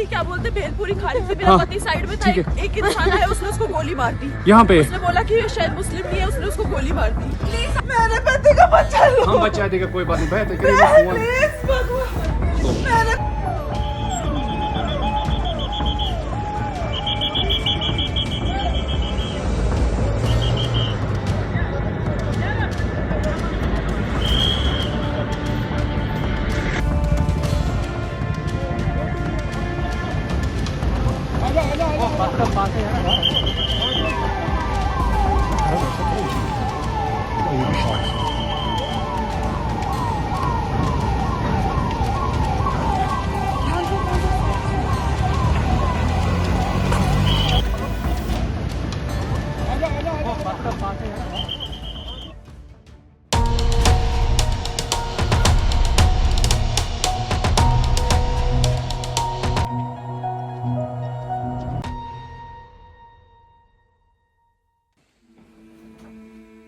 थी, क्या बोलते भेलपुरी खा रही थी, मेरा पति साइड में था, एक इंसान आया, उसने उसको गोली मार दी यहाँ पे। उसने बोला कि ये शायद मुस्लिम नहीं है, उसने उसको गोली मार दी। मेरे पति का बचा लो। हम बचा देगा, कोई बात नहीं। प्लीज भगवान, मेरे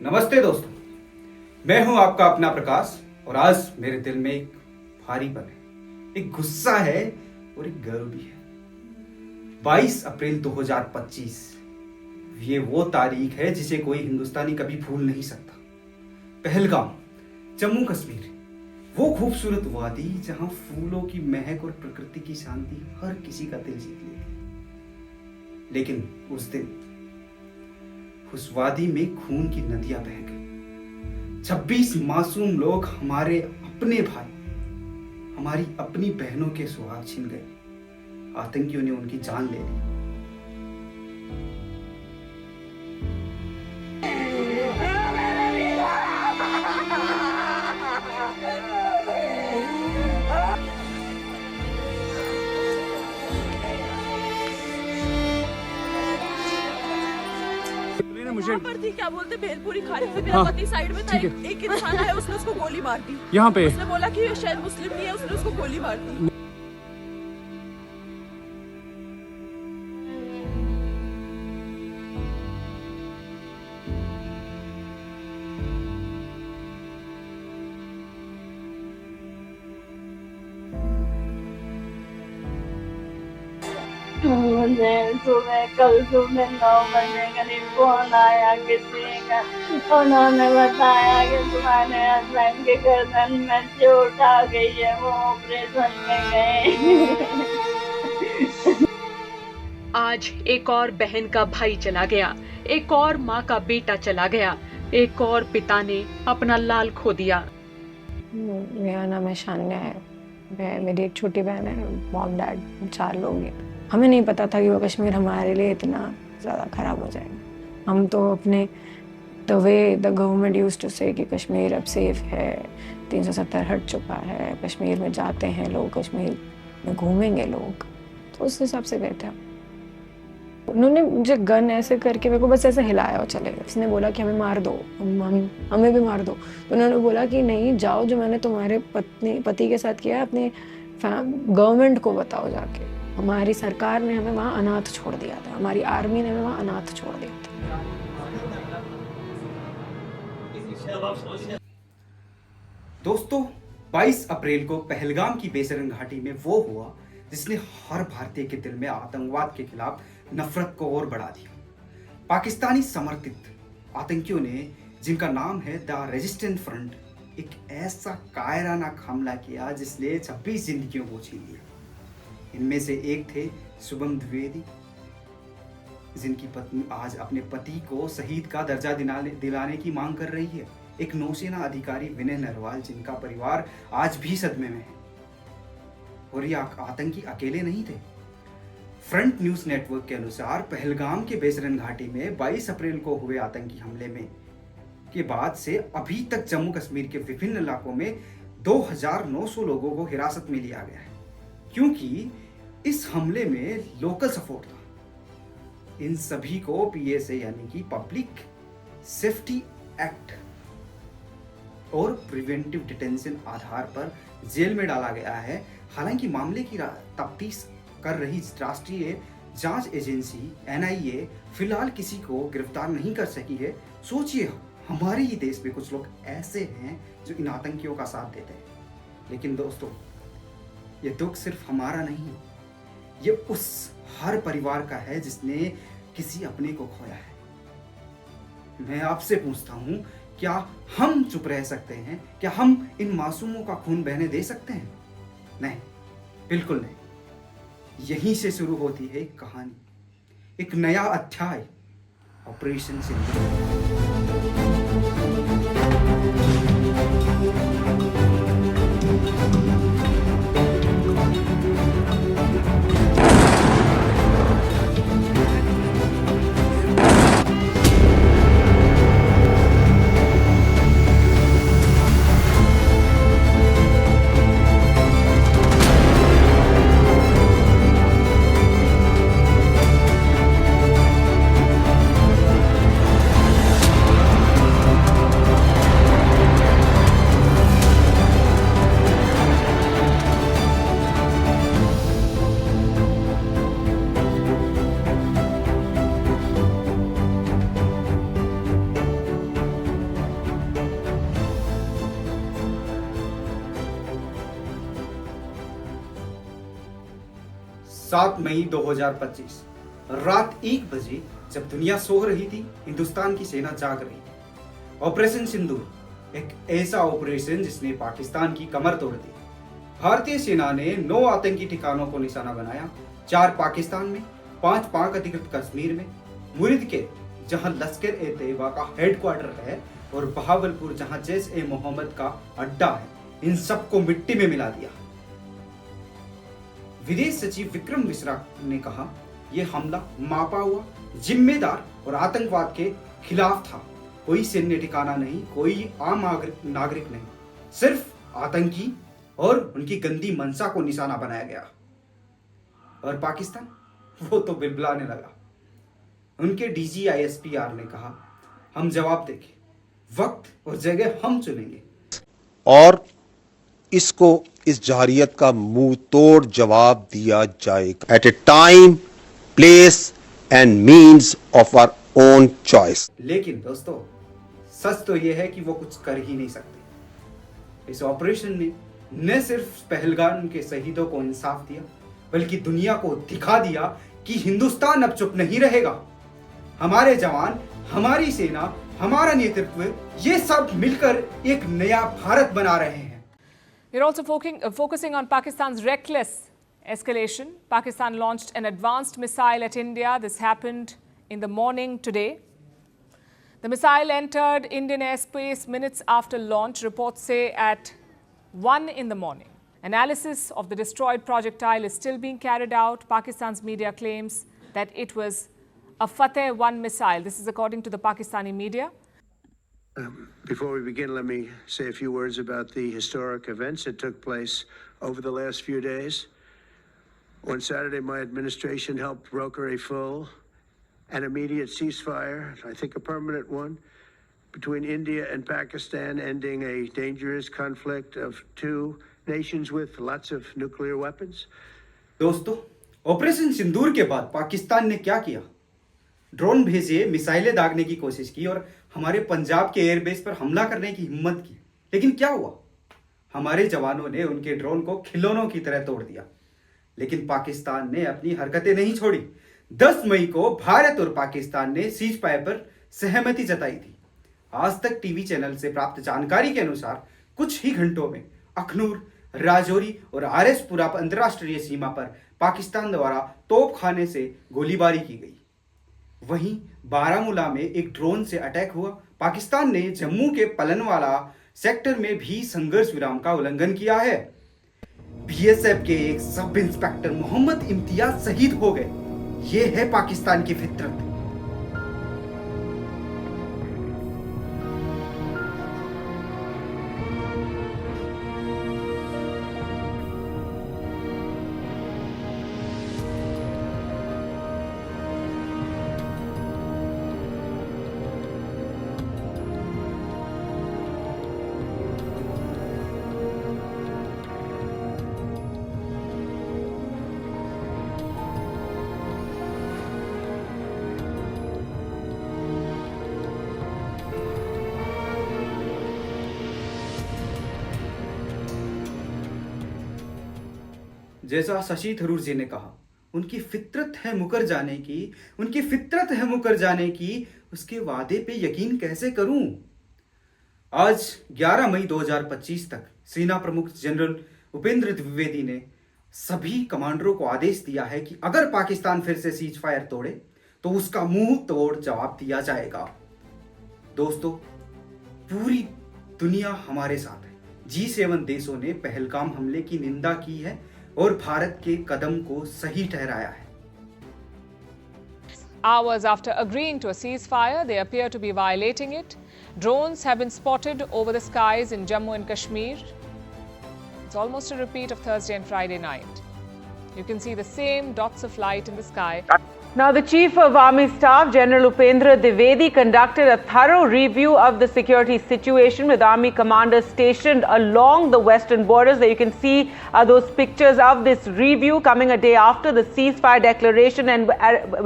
नमस्ते दोस्तों, मैं हूं आपका अपना प्रकाश और आज मेरे दिल में एक भारीपन है, एक गुस्सा है और एक गर्व भी है। 22 अप्रैल 2025 ये वो तारीख है जिसे कोई हिंदुस्तानी कभी भूल नहीं सकता। पहलगाम, जम्मू कश्मीर, वो खूबसूरत वादी जहां फूलों की महक और प्रकृति की शांति हर किसी का दिल जीत लेती। लेकिन उस दिन उस वादी में खून की नदियां बह गई। 26 मासूम लोग, हमारे अपने भाई, हमारी अपनी बहनों के सुहाग छिन गए। आतंकियों ने उनकी जान ले ली। वहाँ पर थी, क्या बोलते भेलपुरी खा रही थी, मेरा पति साइड में था, एक इंसान आया, उसने उसको गोली मार दी यहाँ पे। उसने बोला कि ये शायद मुस्लिम नहीं है, उसने उसको गोली मार दी। मुझे कल सुबह 9 बजे करीब फोन आया किसी का। उन्होंने बताया कि तुम्हारे हस्बैंड के गर्दन में चोट आ गई है, वो ऑपरेशन में गए। आज एक और बहन का भाई चला गया, एक और माँ का बेटा चला गया, एक और पिता ने अपना लाल खो दिया। मेरा नाम है शान्या है, मेरी एक छोटी बहन है, मॉम डैड 4 लोग हैं। हमें नहीं पता था कि वो कश्मीर हमारे लिए इतना ज़्यादा ख़राब हो जाएगा। हम तो अपने the way the government used to say कि कश्मीर अब सेफ है, 370 हट चुका है, कश्मीर में जाते हैं लोग, कश्मीर में घूमेंगे लोग, तो उस हिसाब से गए थे। उन्होंने मुझे गन ऐसे करके मेरे को बस ऐसे हिलाया और चले गए। उसने बोला कि हमें मार दो, हमें भी मार दो। तो उन्होंने बोला कि नहीं जाओ, जो मैंने तुम्हारे पति के साथ किया है अपने गवर्नमेंट को बताओ जाके। हमारी सरकार ने हमें वहाँ अनाथ छोड़ दिया था, हमारी आर्मी ने हमें वहाँ अनाथ छोड़ दिया था। दोस्तों, 22 अप्रैल को पहलगाम की बेसरन घाटी में वो हुआ जिसने हर भारतीय के दिल में आतंकवाद के खिलाफ नफरत को और बढ़ा दिया। पाकिस्तानी समर्थित आतंकियों ने, जिनका नाम है द रेजिस्टेंट फ्रंट, एक ऐसा कायराना हमला किया जिसने 26 जिंदगियों को छीन लिया। इनमें से एक थे शुभम द्विवेदी, जिनकी पत्नी आज अपने पति को शहीद का दर्जा दिलाने की मांग कर रही है। एक नौसेना अधिकारी विनय नरवाल, जिनका परिवार आज भी सदमे में है। और ये आतंकी अकेले नहीं थे। फ्रंट न्यूज नेटवर्क के अनुसार पहलगाम के बेसरन घाटी में 22 अप्रैल को हुए आतंकी हमले में के बाद से अभी तक जम्मू कश्मीर के विभिन्न इलाकों में 2900 लोगों को हिरासत में लिया गया है, क्योंकि इस हमले में लोकल सपोर्ट था। इन सभी को पीएसए यानी कि पब्लिक सेफ्टी एक्ट और प्रिवेंटिव डिटेंशन आधार पर जेल में डाला गया है। हालांकि मामले की तफ्तीश कर रही राष्ट्रीय जांच एजेंसी एनआईए फिलहाल किसी को गिरफ्तार नहीं कर सकी है। सोचिए, हमारे ही देश में कुछ लोग ऐसे हैं जो इन आतंकियों का साथ देते हैं। लेकिन दोस्तों, ये दुख सिर्फ हमारा नहीं है, ये उस हर परिवार का है जिसने किसी अपने को खोया है। मैं आपसे पूछता हूं, क्या हम चुप रह सकते हैं? क्या हम इन मासूमों का खून बहने दे सकते हैं? नहीं, बिल्कुल नहीं। यहीं से शुरू होती है एक कहानी, एक नया अध्याय, ऑपरेशन सिंदूर। सात मई 2025 रात 1 बजे जब दुनिया सो रही थी, हिंदुस्तान की सेना जाग रही थी। ऑपरेशन सिंदूर एक ऐसा ऑपरेशन जिसने पाकिस्तान की कमर तोड़ दी। भारतीय सेना ने 9 आतंकी ठिकानों को निशाना बनाया, 4 पाकिस्तान में, 5 पाक अधिकृत कश्मीर में, मुरिद के जहां लश्कर ए तैयबा का हेडक्वार्टर है और बहावलपुर जहां जैश ए मोहम्मद का अड्डा है, इन सबको मिट्टी में मिला दिया। विदेश सचिव विक्रम मिश्रा ने कहा, यह हमला मापा हुआ, जिम्मेदार और आतंकवाद के खिलाफ था। कोई सैन्य ठिकाना नहीं, कोई आम नागरिक नहीं, सिर्फ आतंकी और उनकी गंदी मंशा को निशाना बनाया गया। और पाकिस्तान, वो तो बिलबिलाने लगा। उनके DGISPR ने कहा, हम जवाब देंगे, वक्त और जगह हम चुनेंगे और इसको इस जहारियत का मुंह तोड़ जवाब दिया जाएगा at a time, place and means of our own choice. लेकिन दोस्तों, सच तो यह है कि वो कुछ कर ही नहीं सकते। इस ऑपरेशन ने न सिर्फ पहलगाम के शहीदों को इंसाफ दिया, बल्कि दुनिया को दिखा दिया कि हिंदुस्तान अब चुप नहीं रहेगा। हमारे जवान, हमारी सेना, हमारा नेतृत्व, ये सब मिलकर एक नया भारत बना रहे हैं। We're also focusing on Pakistan's reckless escalation. Pakistan launched an advanced missile at India. This happened in the morning today. The missile entered Indian airspace minutes after launch, reports say at 1 in the morning. Analysis of the destroyed projectile is still being carried out. Pakistan's media claims that it was a Fateh-1 missile. This is according to the Pakistani media. Before we begin, let me say a few words about the historic events that took place over the last few days. On Saturday, my administration helped broker a full and immediate ceasefire, I think a permanent one, between India and Pakistan, ending a dangerous conflict of 2 nations with lots of nuclear weapons. दोस्तों, operation सिंदूर के बाद पाकिस्तान ने क्या किया? Drone भेजे, मिसाइलें दागने की कोशिश की और हमारे पंजाब के एयरबेस पर हमला करने की हिम्मत की। लेकिन क्या हुआ? हमारे जवानों ने उनके ड्रोन को खिलौनों की तरह तोड़ दिया। लेकिन पाकिस्तान ने अपनी हरकतें नहीं छोड़ी। 10 मई को भारत और पाकिस्तान ने सीज फायर पर सहमति जताई थी। आज तक टीवी चैनल से प्राप्त जानकारी के अनुसार कुछ ही घंटों में अखनूर, राजौरी और RS-पुरा अंतर्राष्ट्रीय सीमा पर पाकिस्तान द्वारा तोपखाने से गोलीबारी की गई। वहीं बारामूला में एक ड्रोन से अटैक हुआ। पाकिस्तान ने जम्मू के पलनवाला सेक्टर में भी संघर्ष विराम का उल्लंघन किया है। BSF के एक सब इंस्पेक्टर मोहम्मद इम्तियाज शहीद हो गए। ये है पाकिस्तान की फितरत। जैसा शशि थरूर जी ने कहा, उनकी फितरत है मुकर जाने की, उनकी फितरत है मुकर जाने की, उसके वादे पे यकीन कैसे करूं। आज 11 मई 2025 तक सेना प्रमुख जनरल उपेंद्र द्विवेदी ने सभी कमांडरों को आदेश दिया है कि अगर पाकिस्तान फिर से सीज फायर तोड़े तो उसका मुंह तोड़ जवाब दिया जाएगा। दोस्तों, पूरी दुनिया हमारे साथ है। G7 देशों ने पहलगाम हमले की निंदा की है और भारत के कदम को सही ठहराया है। Hours after agreeing to a ceasefire, they appear to be violating it. Drones have been spotted over the skies in Jammu and Kashmir. It's almost a repeat of Thursday and Friday night. You can see the same dots of light in the sky. Now, the Chief of Army Staff, General Upendra Dwivedi, conducted a thorough review of the security situation with Army commanders stationed along the western borders. There you can see those pictures of this review coming a day after the ceasefire declaration. And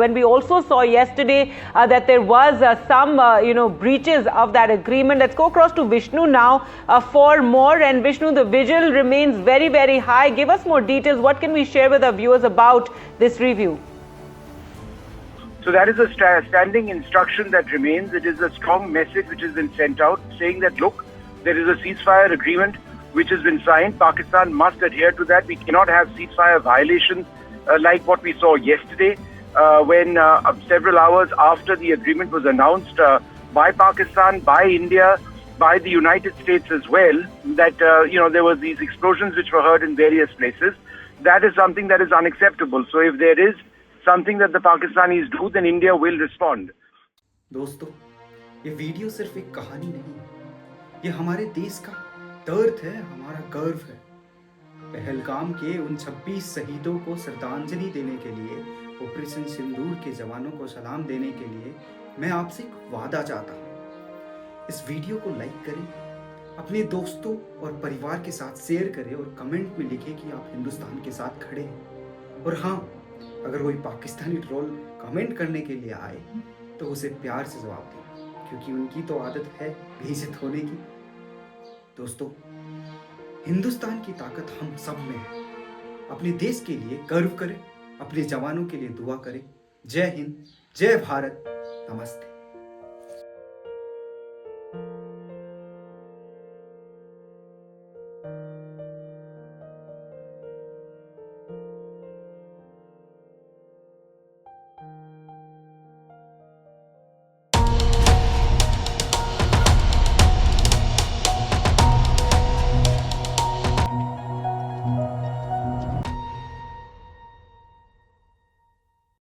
when we also saw yesterday that there was some, breaches of that agreement. Let's go across to Vishnu now for more. And Vishnu, the vigil remains very, very high. Give us more details. What can we share with our viewers about this review? So that is a standing instruction that remains. It is a strong message which has been sent out saying that, look, there is a ceasefire agreement which has been signed. Pakistan must adhere to that. We cannot have ceasefire violations like what we saw yesterday when several hours after the agreement was announced by Pakistan, by India, by the United States as well, that, there was these explosions which were heard in various places. That is something that is unacceptable. So if there is something that the Pakistanis do, then India will respond. दोस्तों, ये video सिर्फ एक कहानी नहीं, ये हमारे देश का दर्द है, हमारा गर्व है। पहलगाम के उन 26 शहीदों को श्रद्धांजलि देने के लिए, ऑपरेशन सिंदूर के जवानों को सलाम देने के लिए मैं आपसे एक वादा चाहता हूँ। इस वीडियो को लाइक करें, अपने दोस्तों और परिवार के साथ शेयर करें और कमेंट में लिखें कि आप हिंदुस्तान के साथ खड़े हैं। और हाँ, अगर कोई पाकिस्तानी ट्रोल कमेंट करने के लिए आए तो उसे प्यार से जवाब दें, क्योंकि उनकी तो आदत है बेइज्जत होने की। दोस्तों, हिंदुस्तान की ताकत हम सब में है। अपने देश के लिए गर्व करें, अपने जवानों के लिए दुआ करें। जय हिंद, जय भारत, नमस्ते।